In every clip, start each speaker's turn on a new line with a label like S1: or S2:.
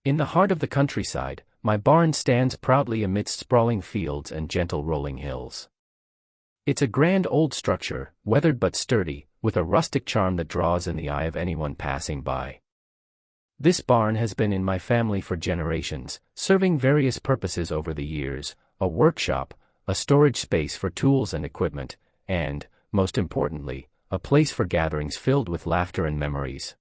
S1: In the heart of the countryside, my barn stands proudly amidst sprawling fields and gentle rolling hills. It's a grand old structure, weathered but sturdy, with a rustic charm that draws in the eye of anyone passing by. This barn has been in my family for generations, serving various purposes over the years: a workshop, a storage space for tools and equipment, and, most importantly, a place for gatherings filled with laughter and memories.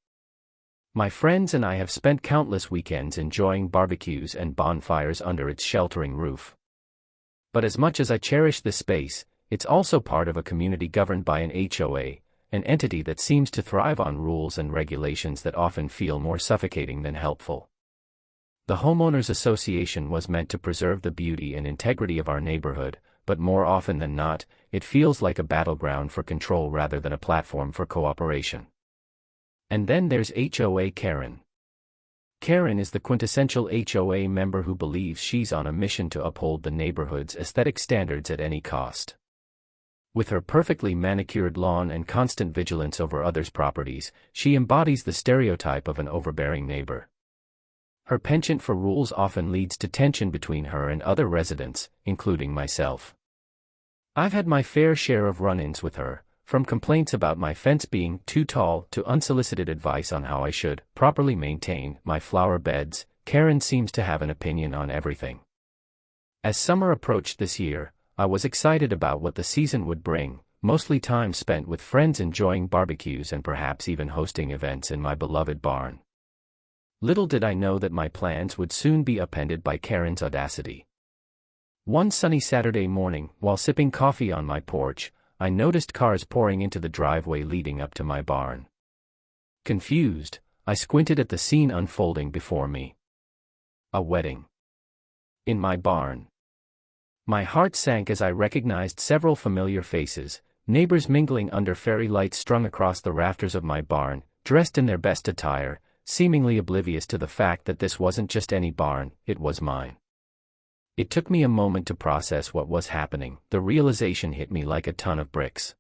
S1: My friends and I have spent countless weekends enjoying barbecues and bonfires under its sheltering roof. But as much as I cherish this space, it's also part of a community governed by an HOA, an entity that seems to thrive on rules and regulations that often feel more suffocating than helpful. The Homeowners Association was meant to preserve the beauty and integrity of our neighborhood, but more often than not, it feels like a battleground for control rather than a platform for cooperation. And then there's HOA Karen. Karen is the quintessential HOA member who believes she's on a mission to uphold the neighborhood's aesthetic standards at any cost. With her perfectly manicured lawn and constant vigilance over others' properties, she embodies the stereotype of an overbearing neighbor. Her penchant for rules often leads to tension between her and other residents, including myself. I've had my fair share of run-ins with her, from complaints about my fence being too tall to unsolicited advice on how I should properly maintain my flower beds. Karen seems to have an opinion on everything. As summer approached this year, I was excited about what the season would bring, mostly time spent with friends enjoying barbecues and perhaps even hosting events in my beloved barn. Little did I know that my plans would soon be upended by Karen's audacity. One sunny Saturday morning, while sipping coffee on my porch, I noticed cars pouring into the driveway leading up to my barn. Confused, I squinted at the scene unfolding before me. A wedding. In my barn. My heart sank as I recognized several familiar faces, neighbors mingling under fairy lights strung across the rafters of my barn, dressed in their best attire, seemingly oblivious to the fact that this wasn't just any barn, it was mine. It took me a moment to process what was happening. The realization hit me like a ton of bricks.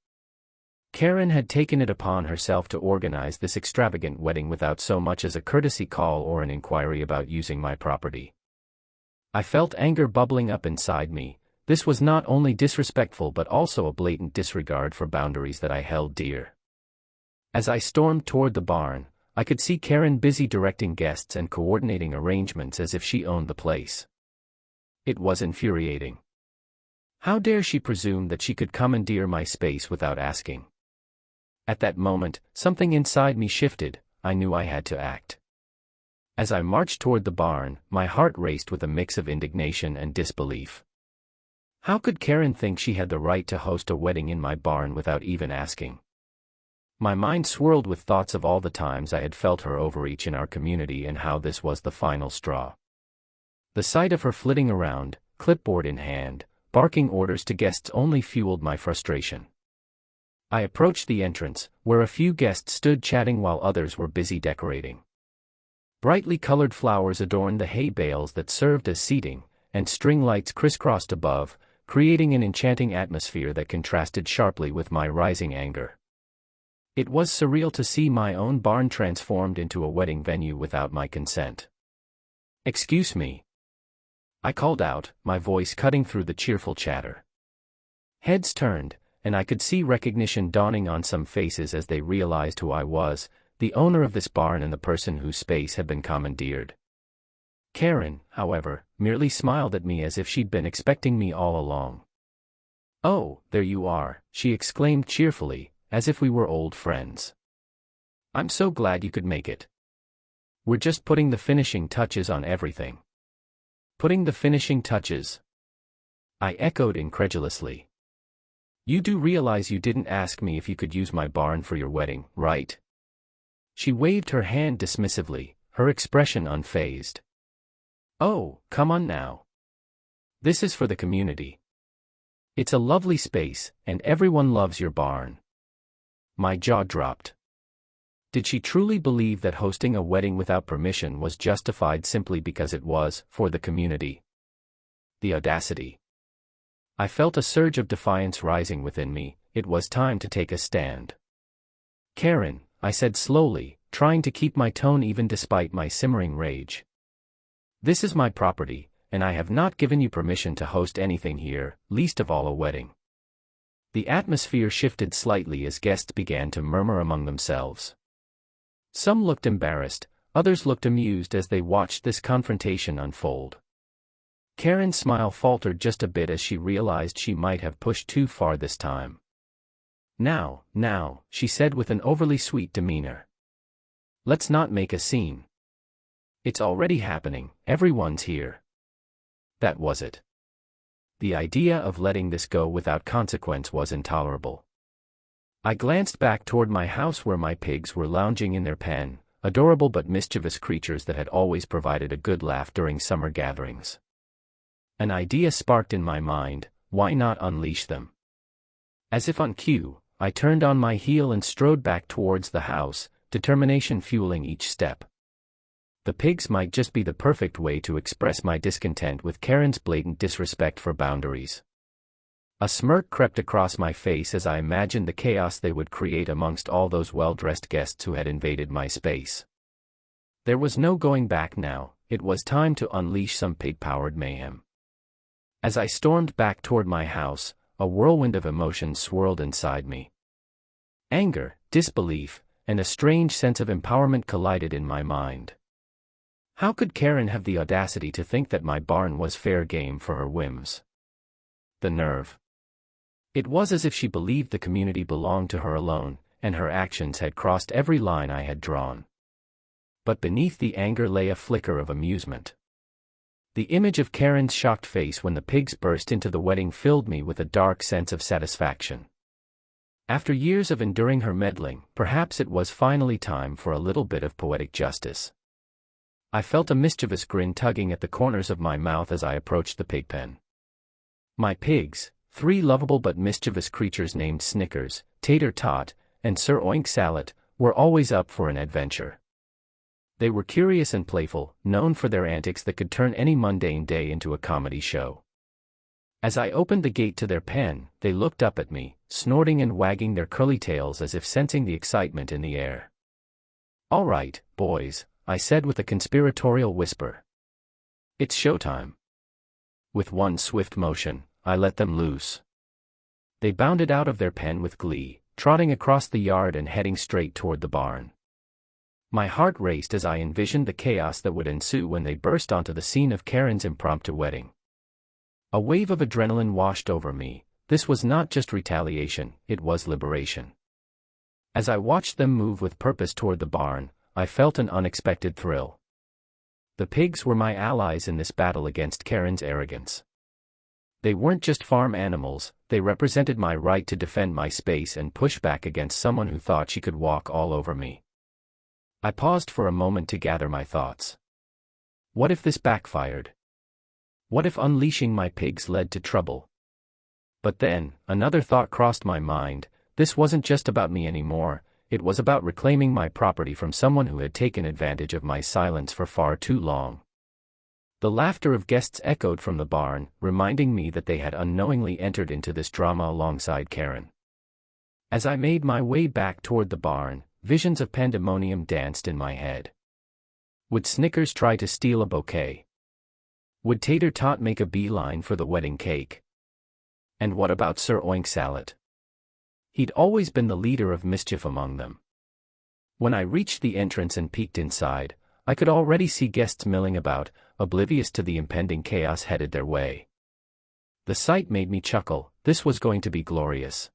S1: Karen had taken it upon herself to organize this extravagant wedding without so much as a courtesy call or an inquiry about using my property. I felt anger bubbling up inside me. This was not only disrespectful but also a blatant disregard for boundaries that I held dear. As I stormed toward the barn, I could see Karen busy directing guests and coordinating arrangements as if she owned the place. It was infuriating. How dare she presume that she could commandeer my space without asking? At that moment, something inside me shifted. I knew I had to act. As I marched toward the barn, my heart raced with a mix of indignation and disbelief. How could Karen think she had the right to host a wedding in my barn without even asking? My mind swirled with thoughts of all the times I had felt her overreach in our community and how this was the final straw. The sight of her flitting around, clipboard in hand, barking orders to guests only fueled my frustration. I approached the entrance, where a few guests stood chatting while others were busy decorating. Brightly colored flowers adorned the hay bales that served as seating, and string lights crisscrossed above, creating an enchanting atmosphere that contrasted sharply with my rising anger. It was surreal to see my own barn transformed into a wedding venue without my consent. "Excuse me," I called out, my voice cutting through the cheerful chatter. Heads turned, and I could see recognition dawning on some faces as they realized who I was, the owner of this barn and the person whose space had been commandeered. Karen, however, merely smiled at me as if she'd been expecting me all along. "Oh, there you are," she exclaimed cheerfully, as if we were old friends. "I'm so glad you could make it. We're just putting the finishing touches on everything." "Putting the finishing touches?" I echoed incredulously. "You do realize you didn't ask me if you could use my barn for your wedding, right?" She waved her hand dismissively, her expression unfazed. "Oh, come on now. This is for the community. It's a lovely space, and everyone loves your barn." My jaw dropped. Did she truly believe that hosting a wedding without permission was justified simply because it was for the community? The audacity. I felt a surge of defiance rising within me. It was time to take a stand. "Karen," I said slowly, trying to keep my tone even despite my simmering rage. This is my property, and I have not given you permission to host anything here, least of all a wedding. The atmosphere shifted slightly as guests began to murmur among themselves. Some looked embarrassed, others looked amused as they watched this confrontation unfold. Karen's smile faltered just a bit as she realized she might have pushed too far this time. Now, she said with an overly sweet demeanor. Let's not make a scene. It's already happening, everyone's here. That was it. The idea of letting this go without consequence was intolerable. I glanced back toward my house where my pigs were lounging in their pen, adorable but mischievous creatures that had always provided a good laugh during summer gatherings. An idea sparked in my mind: why not unleash them? As if on cue, I turned on my heel and strode back towards the house, determination fueling each step. The pigs might just be the perfect way to express my discontent with Karen's blatant disrespect for boundaries. A smirk crept across my face as I imagined the chaos they would create amongst all those well-dressed guests who had invaded my space. There was no going back now, it was time to unleash some pig-powered mayhem. As I stormed back toward my house, a whirlwind of emotions swirled inside me. Anger, disbelief, and a strange sense of empowerment collided in my mind. How could Karen have the audacity to think that my barn was fair game for her whims? The nerve. It was as if she believed the community belonged to her alone, and her actions had crossed every line I had drawn. But beneath the anger lay a flicker of amusement. The image of Karen's shocked face when the pigs burst into the wedding filled me with a dark sense of satisfaction. After years of enduring her meddling, perhaps it was finally time for a little bit of poetic justice. I felt a mischievous grin tugging at the corners of my mouth as I approached the pig pen. My pigs, 3 lovable but mischievous creatures named Snickers, Tater Tot, and Sir Oink Salad, were always up for an adventure. They were curious and playful, known for their antics that could turn any mundane day into a comedy show. As I opened the gate to their pen, they looked up at me, snorting and wagging their curly tails as if sensing the excitement in the air. "All right, boys," I said with a conspiratorial whisper. "It's showtime." With one swift motion, I let them loose. They bounded out of their pen with glee, trotting across the yard and heading straight toward the barn. My heart raced as I envisioned the chaos that would ensue when they burst onto the scene of Karen's impromptu wedding. A wave of adrenaline washed over me. This was not just retaliation, it was liberation. As I watched them move with purpose toward the barn, I felt an unexpected thrill. The pigs were my allies in this battle against Karen's arrogance. They weren't just farm animals, they represented my right to defend my space and push back against someone who thought she could walk all over me. I paused for a moment to gather my thoughts. What if this backfired? What if unleashing my pigs led to trouble? But then, another thought crossed my mind: this wasn't just about me anymore, it was about reclaiming my property from someone who had taken advantage of my silence for far too long. The laughter of guests echoed from the barn, reminding me that they had unknowingly entered into this drama alongside Karen. As I made my way back toward the barn, visions of pandemonium danced in my head. Would Snickers try to steal a bouquet? Would Tater Tot make a beeline for the wedding cake? And what about Sir Oink Salad? He'd always been the leader of mischief among them. When I reached the entrance and peeked inside, I could already see guests milling about, oblivious to the impending chaos headed their way. The sight made me chuckle. This was going to be glorious.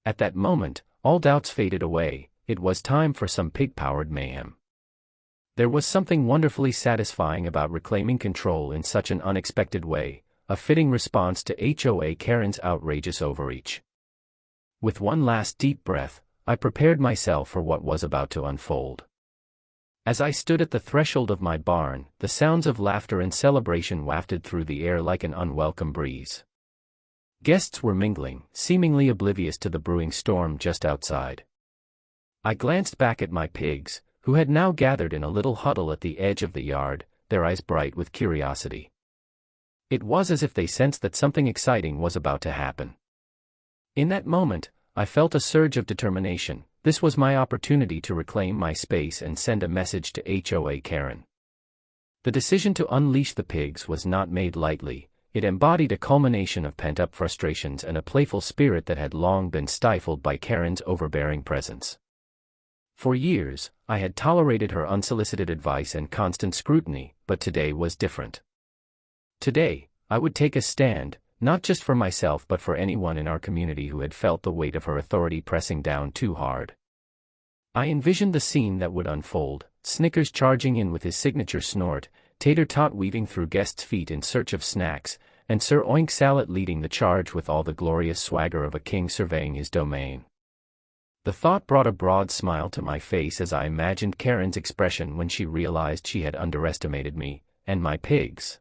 S1: At that moment, all doubts faded away. It was time for some pig-powered mayhem. There was something wonderfully satisfying about reclaiming control in such an unexpected way, a fitting response to HOA Karen's outrageous overreach. With one last deep breath, I prepared myself for what was about to unfold. As I stood at the threshold of my barn, the sounds of laughter and celebration wafted through the air like an unwelcome breeze. Guests were mingling, seemingly oblivious to the brewing storm just outside. I glanced back at my pigs, who had now gathered in a little huddle at the edge of the yard, their eyes bright with curiosity. It was as if they sensed that something exciting was about to happen. In that moment, I felt a surge of determination. This was my opportunity to reclaim my space and send a message to HOA Karen. The decision to unleash the pigs was not made lightly. It embodied a culmination of pent-up frustrations and a playful spirit that had long been stifled by Karen's overbearing presence. For years, I had tolerated her unsolicited advice and constant scrutiny, but today was different. Today, I would take a stand, not just for myself but for anyone in our community who had felt the weight of her authority pressing down too hard. I envisioned the scene that would unfold, Snickers charging in with his signature snort, Tater Tot weaving through guests' feet in search of snacks, and Sir Oink Salad leading the charge with all the glorious swagger of a king surveying his domain. The thought brought a broad smile to my face as I imagined Karen's expression when she realized she had underestimated me, and my pigs.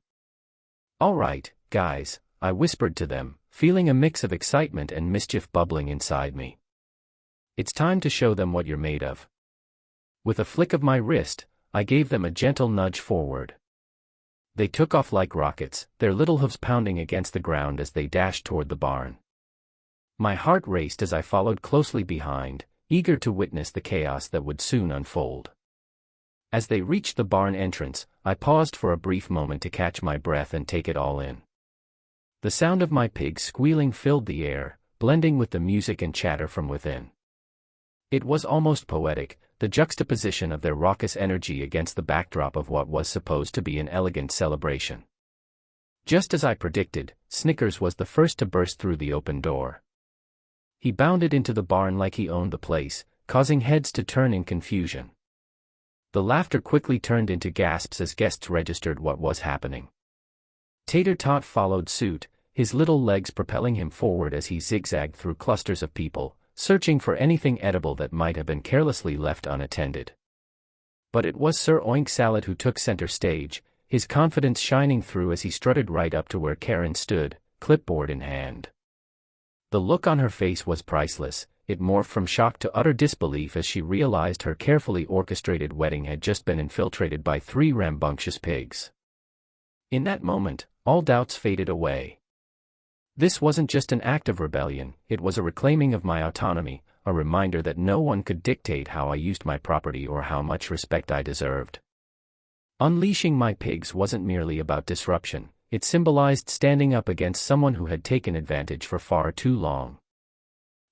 S1: "All right, guys," I whispered to them, feeling a mix of excitement and mischief bubbling inside me. "It's time to show them what you're made of." With a flick of my wrist, I gave them a gentle nudge forward. They took off like rockets, their little hooves pounding against the ground as they dashed toward the barn. My heart raced as I followed closely behind, eager to witness the chaos that would soon unfold. As they reached the barn entrance, I paused for a brief moment to catch my breath and take it all in. The sound of my pigs squealing filled the air, blending with the music and chatter from within. It was almost poetic, the juxtaposition of their raucous energy against the backdrop of what was supposed to be an elegant celebration. Just as I predicted, Snickers was the first to burst through the open door. He bounded into the barn like he owned the place, causing heads to turn in confusion. The laughter quickly turned into gasps as guests registered what was happening. Tater Tot followed suit, his little legs propelling him forward as he zigzagged through clusters of people, searching for anything edible that might have been carelessly left unattended. But it was Sir Oink Salad who took center stage, his confidence shining through as he strutted right up to where Karen stood, clipboard in hand. The look on her face was priceless. It morphed from shock to utter disbelief as she realized her carefully orchestrated wedding had just been infiltrated by 3 rambunctious pigs. In that moment, all doubts faded away. This wasn't just an act of rebellion, it was a reclaiming of my autonomy, a reminder that no one could dictate how I used my property or how much respect I deserved. Unleashing my pigs wasn't merely about disruption, it symbolized standing up against someone who had taken advantage for far too long.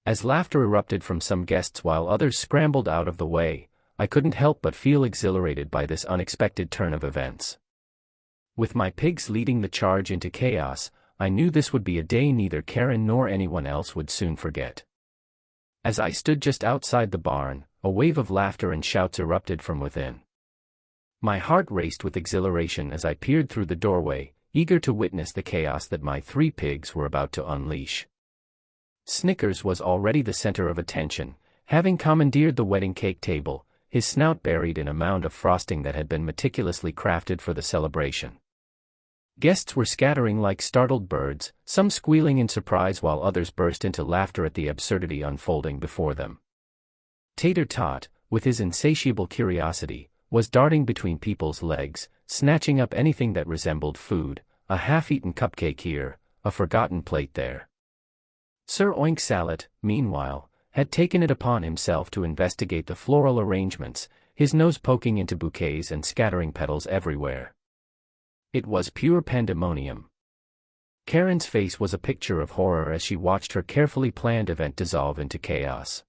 S1: As laughter erupted from some guests while others scrambled out of the way, I couldn't help but feel exhilarated by this unexpected turn of events. With my pigs leading the charge into chaos, I knew this would be a day neither Karen nor anyone else would soon forget. As I stood just outside the barn, a wave of laughter and shouts erupted from within. My heart raced with exhilaration as I peered through the doorway, eager to witness the chaos that my 3 pigs were about to unleash. Snickers was already the center of attention, having commandeered the wedding cake table, his snout buried in a mound of frosting that had been meticulously crafted for the celebration. Guests were scattering like startled birds, some squealing in surprise while others burst into laughter at the absurdity unfolding before them. Tater Tot, with his insatiable curiosity, was darting between people's legs, snatching up anything that resembled food, a half-eaten cupcake here, a forgotten plate there. Sir Oink Salad, meanwhile, had taken it upon himself to investigate the floral arrangements, his nose poking into bouquets and scattering petals everywhere. It was pure pandemonium. Karen's face was a picture of horror as she watched her carefully planned event dissolve into chaos.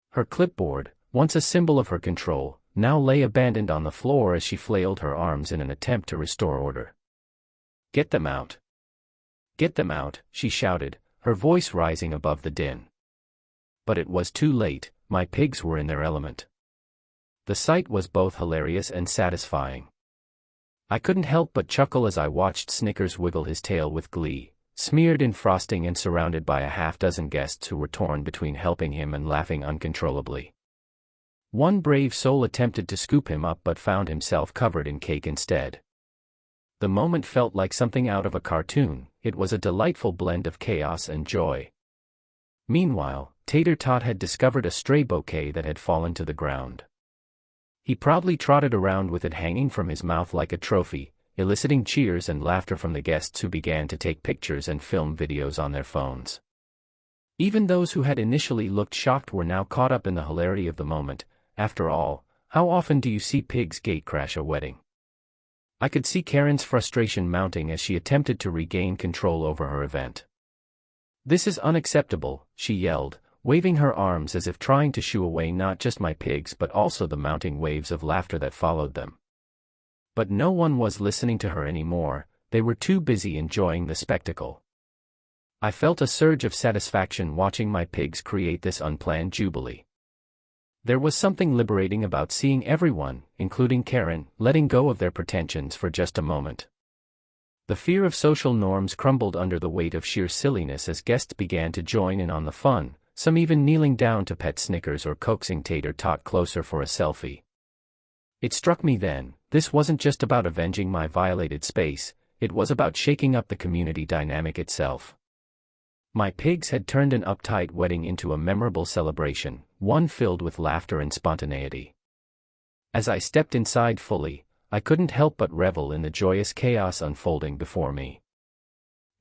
S1: Her clipboard, once a symbol of her control, now lay abandoned on the floor as she flailed her arms in an attempt to restore order. "Get them out! Get them out!" she shouted, her voice rising above the din. But it was too late, my pigs were in their element. The sight was both hilarious and satisfying. I couldn't help but chuckle as I watched Snickers wiggle his tail with glee, smeared in frosting and surrounded by a half-dozen guests who were torn between helping him and laughing uncontrollably. One brave soul attempted to scoop him up but found himself covered in cake instead. The moment felt like something out of a cartoon. It was a delightful blend of chaos and joy. Meanwhile, Tater Tot had discovered a stray bouquet that had fallen to the ground. He proudly trotted around with it hanging from his mouth like a trophy, eliciting cheers and laughter from the guests who began to take pictures and film videos on their phones. Even those who had initially looked shocked were now caught up in the hilarity of the moment. After all, how often do you see pigs gatecrash a wedding? I could see Karen's frustration mounting as she attempted to regain control over her event. "This is unacceptable," she yelled, waving her arms as if trying to shoo away not just my pigs but also the mounting waves of laughter that followed them. But no one was listening to her anymore, they were too busy enjoying the spectacle. I felt a surge of satisfaction watching my pigs create this unplanned jubilee. There was something liberating about seeing everyone, including Karen, letting go of their pretensions for just a moment. The fear of social norms crumbled under the weight of sheer silliness as guests began to join in on the fun, some even kneeling down to pet Snickers or coaxing Tater Tot closer for a selfie. It struck me then, this wasn't just about avenging my violated space, it was about shaking up the community dynamic itself. My pigs had turned an uptight wedding into a memorable celebration, one filled with laughter and spontaneity. As I stepped inside fully, I couldn't help but revel in the joyous chaos unfolding before me.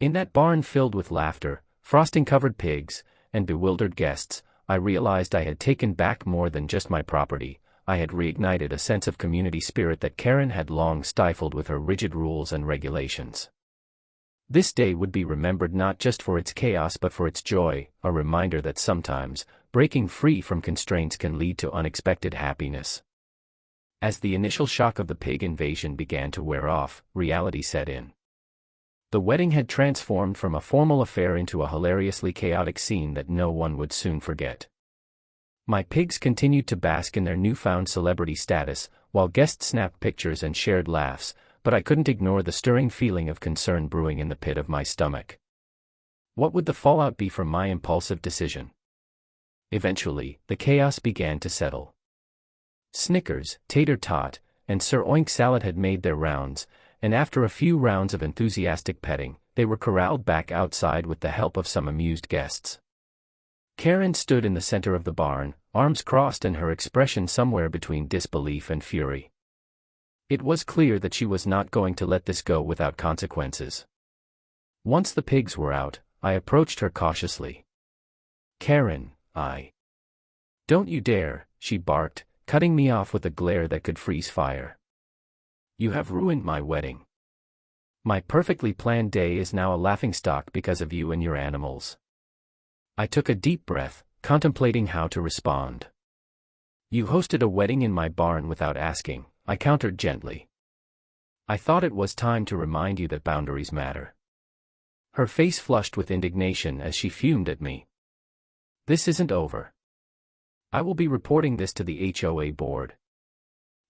S1: In that barn filled with laughter, frosting-covered pigs, and bewildered guests, I realized I had taken back more than just my property. I had reignited a sense of community spirit that Karen had long stifled with her rigid rules and regulations. This day would be remembered not just for its chaos but for its joy, a reminder that sometimes, breaking free from constraints can lead to unexpected happiness. As the initial shock of the pig invasion began to wear off, reality set in. The wedding had transformed from a formal affair into a hilariously chaotic scene that no one would soon forget. My pigs continued to bask in their newfound celebrity status, while guests snapped pictures and shared laughs, but I couldn't ignore the stirring feeling of concern brewing in the pit of my stomach. What would the fallout be from my impulsive decision? Eventually, the chaos began to settle. Snickers, Tater Tot, and Sir Oink Salad had made their rounds, and after a few rounds of enthusiastic petting, they were corralled back outside with the help of some amused guests. Karen stood in the center of the barn, arms crossed and her expression somewhere between disbelief and fury. It was clear that she was not going to let this go without consequences. Once the pigs were out, I approached her cautiously. "Karen, don't you dare," she barked, cutting me off with a glare that could freeze fire. "You have ruined my wedding. My perfectly planned day is now a laughingstock because of you and your animals." I took a deep breath, contemplating how to respond. "You hosted a wedding in my barn without asking," I countered gently. "I thought it was time to remind you that boundaries matter." Her face flushed with indignation as she fumed at me. "This isn't over. I will be reporting this to the HOA board.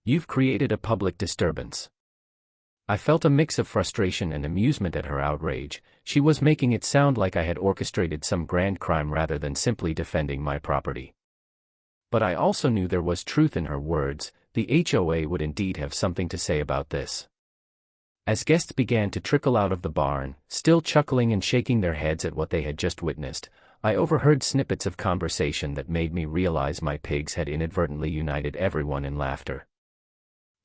S1: You've created a public disturbance." I felt a mix of frustration and amusement at her outrage. She was making it sound like I had orchestrated some grand crime rather than simply defending my property. But I also knew there was truth in her words. The HOA would indeed have something to say about this. As guests began to trickle out of the barn, still chuckling and shaking their heads at what they had just witnessed, I overheard snippets of conversation that made me realize my pigs had inadvertently united everyone in laughter.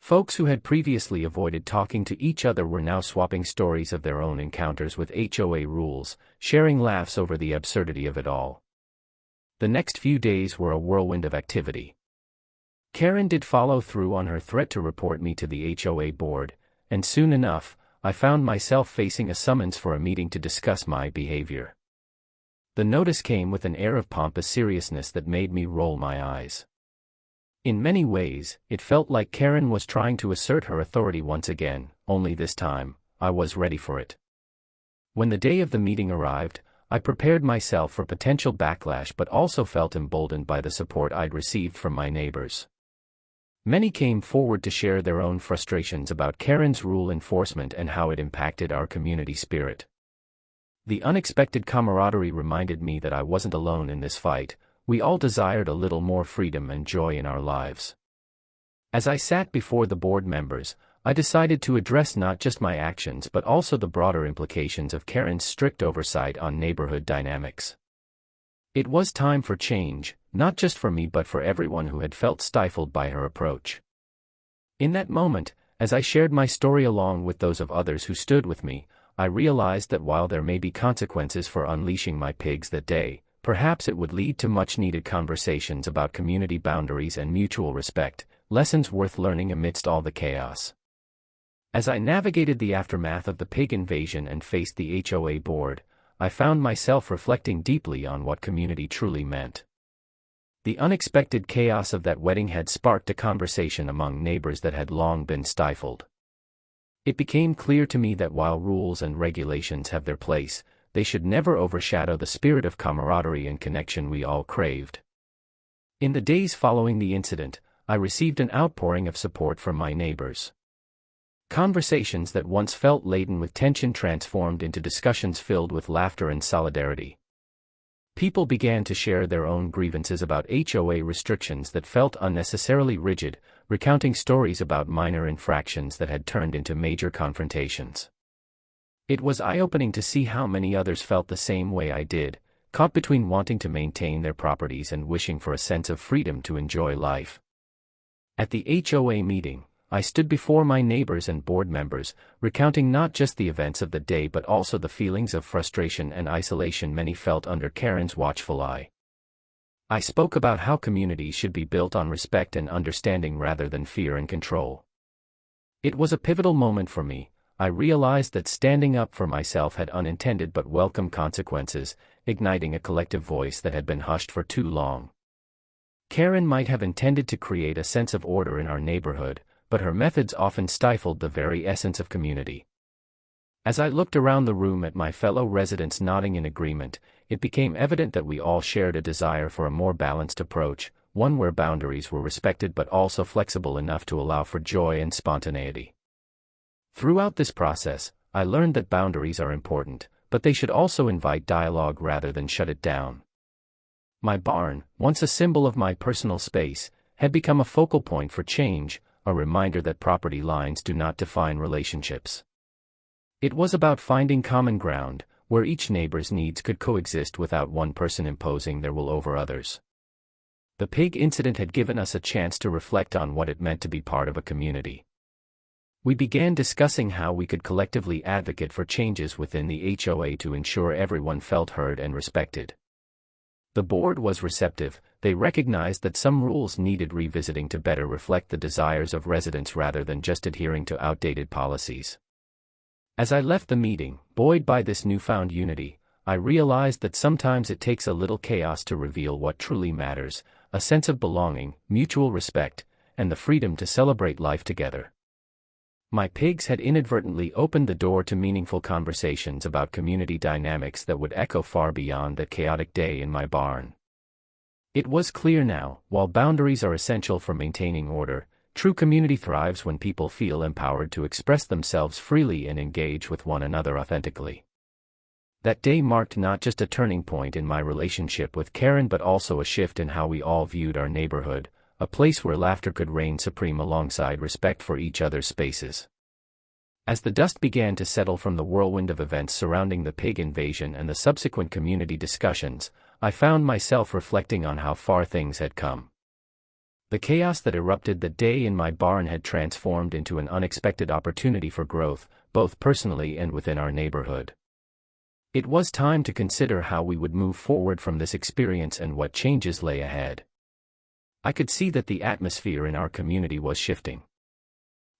S1: Folks who had previously avoided talking to each other were now swapping stories of their own encounters with HOA rules, sharing laughs over the absurdity of it all. The next few days were a whirlwind of activity. Karen did follow through on her threat to report me to the HOA board, and soon enough, I found myself facing a summons for a meeting to discuss my behavior. The notice came with an air of pompous seriousness that made me roll my eyes. In many ways, it felt like Karen was trying to assert her authority once again, only this time, I was ready for it. When the day of the meeting arrived, I prepared myself for potential backlash but also felt emboldened by the support I'd received from my neighbors. Many came forward to share their own frustrations about Karen's rule enforcement and how it impacted our community spirit. The unexpected camaraderie reminded me that I wasn't alone in this fight. We all desired a little more freedom and joy in our lives. As I sat before the board members, I decided to address not just my actions but also the broader implications of Karen's strict oversight on neighborhood dynamics. It was time for change, not just for me but for everyone who had felt stifled by her approach. In that moment, as I shared my story along with those of others who stood with me, I realized that while there may be consequences for unleashing my pigs that day, perhaps it would lead to much-needed conversations about community boundaries and mutual respect, lessons worth learning amidst all the chaos. As I navigated the aftermath of the pig invasion and faced the HOA board, I found myself reflecting deeply on what community truly meant. The unexpected chaos of that wedding had sparked a conversation among neighbors that had long been stifled. It became clear to me that while rules and regulations have their place, they should never overshadow the spirit of camaraderie and connection we all craved. In the days following the incident, I received an outpouring of support from my neighbors. Conversations that once felt laden with tension transformed into discussions filled with laughter and solidarity. People began to share their own grievances about HOA restrictions that felt unnecessarily rigid, recounting stories about minor infractions that had turned into major confrontations. It was eye-opening to see how many others felt the same way I did, caught between wanting to maintain their properties and wishing for a sense of freedom to enjoy life. At the HOA meeting, I stood before my neighbors and board members, recounting not just the events of the day but also the feelings of frustration and isolation many felt under Karen's watchful eye. I spoke about how communities should be built on respect and understanding rather than fear and control. It was a pivotal moment for me. I realized that standing up for myself had unintended but welcome consequences, igniting a collective voice that had been hushed for too long. Karen might have intended to create a sense of order in our neighborhood, but her methods often stifled the very essence of community. As I looked around the room at my fellow residents nodding in agreement, it became evident that we all shared a desire for a more balanced approach, one where boundaries were respected but also flexible enough to allow for joy and spontaneity. Throughout this process, I learned that boundaries are important, but they should also invite dialogue rather than shut it down. My barn, once a symbol of my personal space, had become a focal point for change, a reminder that property lines do not define relationships. It was about finding common ground, where each neighbor's needs could coexist without one person imposing their will over others. The pig incident had given us a chance to reflect on what it meant to be part of a community. We began discussing how we could collectively advocate for changes within the HOA to ensure everyone felt heard and respected. The board was receptive. They recognized that some rules needed revisiting to better reflect the desires of residents rather than just adhering to outdated policies. As I left the meeting, buoyed by this newfound unity, I realized that sometimes it takes a little chaos to reveal what truly matters, a sense of belonging, mutual respect, and the freedom to celebrate life together. My pigs had inadvertently opened the door to meaningful conversations about community dynamics that would echo far beyond that chaotic day in my barn. It was clear now, while boundaries are essential for maintaining order, true community thrives when people feel empowered to express themselves freely and engage with one another authentically. That day marked not just a turning point in my relationship with Karen but also a shift in how we all viewed our neighborhood, a place where laughter could reign supreme alongside respect for each other's spaces. As the dust began to settle from the whirlwind of events surrounding the pig invasion and the subsequent community discussions, I found myself reflecting on how far things had come. The chaos that erupted that day in my barn had transformed into an unexpected opportunity for growth, both personally and within our neighborhood. It was time to consider how we would move forward from this experience and what changes lay ahead. I could see that the atmosphere in our community was shifting.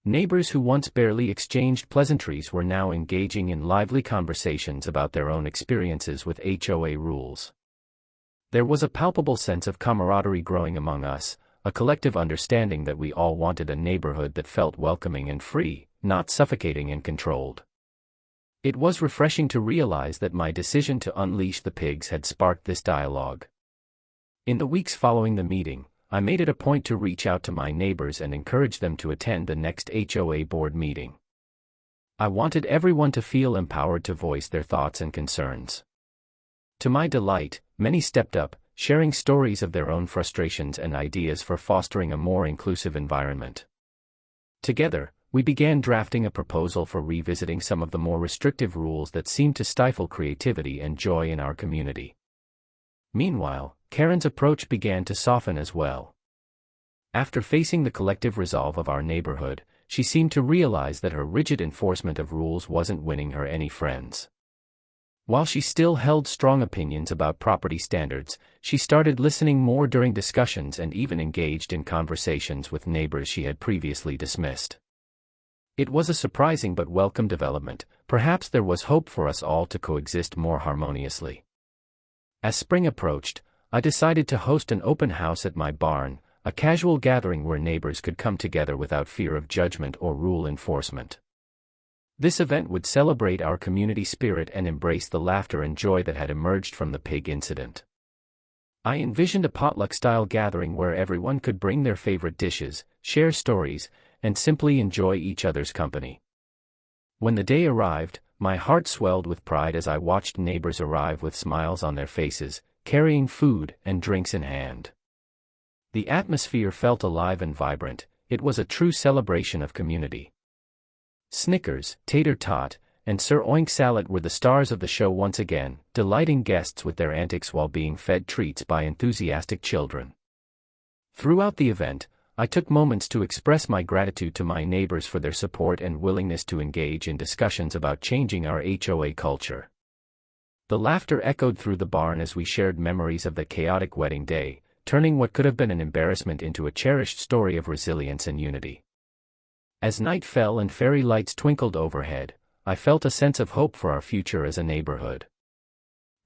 S1: Neighbors who once barely exchanged pleasantries were now engaging in lively conversations about their own experiences with HOA rules. There was a palpable sense of camaraderie growing among us, a collective understanding that we all wanted a neighborhood that felt welcoming and free, not suffocating and controlled. It was refreshing to realize that my decision to unleash the pigs had sparked this dialogue. In the weeks following the meeting, I made it a point to reach out to my neighbors and encourage them to attend the next HOA board meeting. I wanted everyone to feel empowered to voice their thoughts and concerns. To my delight, many stepped up, sharing stories of their own frustrations and ideas for fostering a more inclusive environment. Together, we began drafting a proposal for revisiting some of the more restrictive rules that seemed to stifle creativity and joy in our community. Meanwhile, Karen's approach began to soften as well. After facing the collective resolve of our neighborhood, she seemed to realize that her rigid enforcement of rules wasn't winning her any friends. While she still held strong opinions about property standards, she started listening more during discussions and even engaged in conversations with neighbors she had previously dismissed. It was a surprising but welcome development. Perhaps there was hope for us all to coexist more harmoniously. As spring approached, I decided to host an open house at my barn, a casual gathering where neighbors could come together without fear of judgment or rule enforcement. This event would celebrate our community spirit and embrace the laughter and joy that had emerged from the pig incident. I envisioned a potluck-style gathering where everyone could bring their favorite dishes, share stories, and simply enjoy each other's company. When the day arrived, my heart swelled with pride as I watched neighbors arrive with smiles on their faces, carrying food and drinks in hand. The atmosphere felt alive and vibrant. It was a true celebration of community. Snickers, tater tot, and Sir Oink salad were the stars of the show once again, delighting guests with their antics while being fed treats by enthusiastic children. Throughout the event, I took moments to express my gratitude to my neighbors for their support and willingness to engage in discussions about changing our HOA culture. The laughter echoed through the barn as we shared memories of the chaotic wedding day, turning what could have been an embarrassment into a cherished story of resilience and unity. As night fell and fairy lights twinkled overhead, I felt a sense of hope for our future as a neighborhood.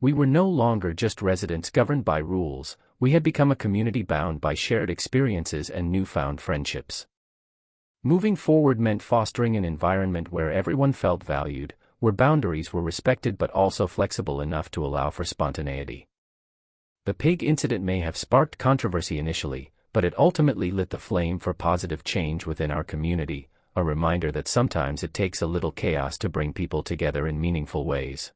S1: We were no longer just residents governed by rules, we had become a community bound by shared experiences and newfound friendships. Moving forward meant fostering an environment where everyone felt valued, where boundaries were respected but also flexible enough to allow for spontaneity. The pig incident may have sparked controversy initially, but it ultimately lit the flame for positive change within our community, a reminder that sometimes it takes a little chaos to bring people together in meaningful ways.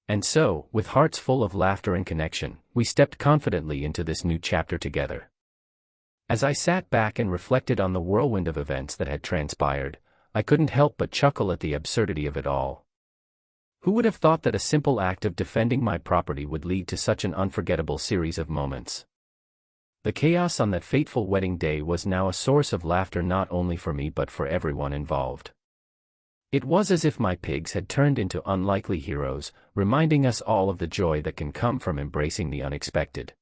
S1: And so, with hearts full of laughter and connection, we stepped confidently into this new chapter together. As I sat back and reflected on the whirlwind of events that had transpired, I couldn't help but chuckle at the absurdity of it all. Who would have thought that a simple act of defending my property would lead to such an unforgettable series of moments? The chaos on that fateful wedding day was now a source of laughter not only for me but for everyone involved. It was as if my pigs had turned into unlikely heroes, reminding us all of the joy that can come from embracing the unexpected.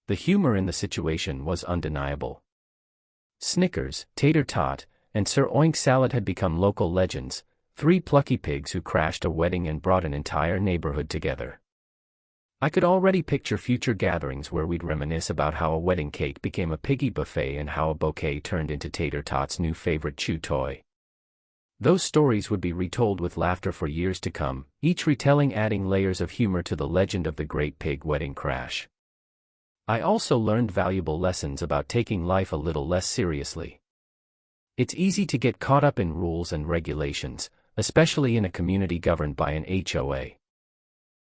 S1: The humor in the situation was undeniable. Snickers, tater tot, and Sir Oink salad had become local legends, three plucky pigs who crashed a wedding and brought an entire neighborhood together. I could already picture future gatherings where we'd reminisce about how a wedding cake became a piggy buffet and how a bouquet turned into Tater Tot's new favorite chew toy. Those stories would be retold with laughter for years to come, each retelling adding layers of humor to the legend of the Great Pig Wedding Crash. I also learned valuable lessons about taking life a little less seriously. It's easy to get caught up in rules and regulations, especially in a community governed by an HOA.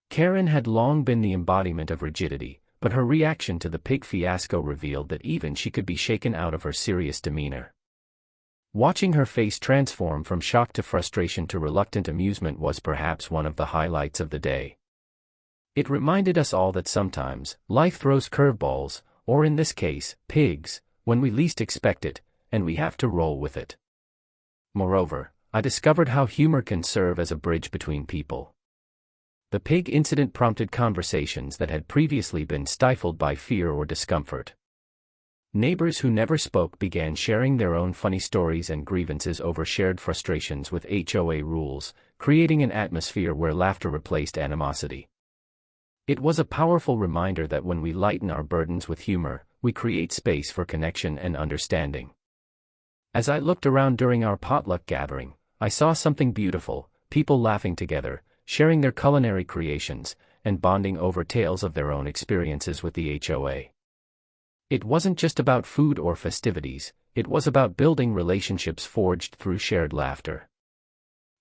S1: Karen had long been the embodiment of rigidity, but her reaction to the pig fiasco revealed that even she could be shaken out of her serious demeanor. Watching her face transform from shock to frustration to reluctant amusement was perhaps one of the highlights of the day. It reminded us all that sometimes, life throws curveballs, or in this case, pigs, when we least expect it, and we have to roll with it. Moreover, I discovered how humor can serve as a bridge between people. The pig incident prompted conversations that had previously been stifled by fear or discomfort. Neighbors who never spoke began sharing their own funny stories and grievances over shared frustrations with HOA rules, creating an atmosphere where laughter replaced animosity. It was a powerful reminder that when we lighten our burdens with humor, we create space for connection and understanding. As I looked around during our potluck gathering, I saw something beautiful: people laughing together, sharing their culinary creations, and bonding over tales of their own experiences with the HOA. It wasn't just about food or festivities, it was about building relationships forged through shared laughter.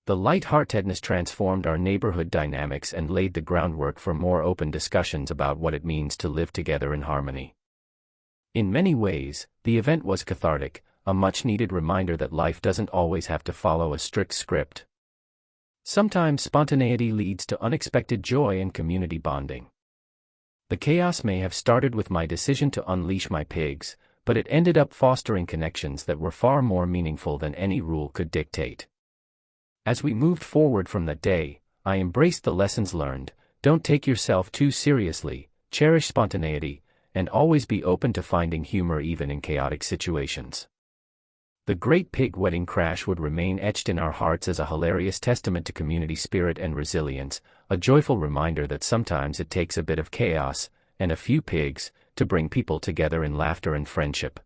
S1: The lightheartedness transformed our neighborhood dynamics and laid the groundwork for more open discussions about what it means to live together in harmony. In many ways, the event was cathartic, a much-needed reminder that life doesn't always have to follow a strict script. Sometimes spontaneity leads to unexpected joy and community bonding. The chaos may have started with my decision to unleash my pigs, but it ended up fostering connections that were far more meaningful than any rule could dictate. As we moved forward from that day, I embraced the lessons learned: don't take yourself too seriously, cherish spontaneity, and always be open to finding humor even in chaotic situations. The Great Pig Wedding Crash would remain etched in our hearts as a hilarious testament to community spirit and resilience, a joyful reminder that sometimes it takes a bit of chaos, and a few pigs, to bring people together in laughter and friendship.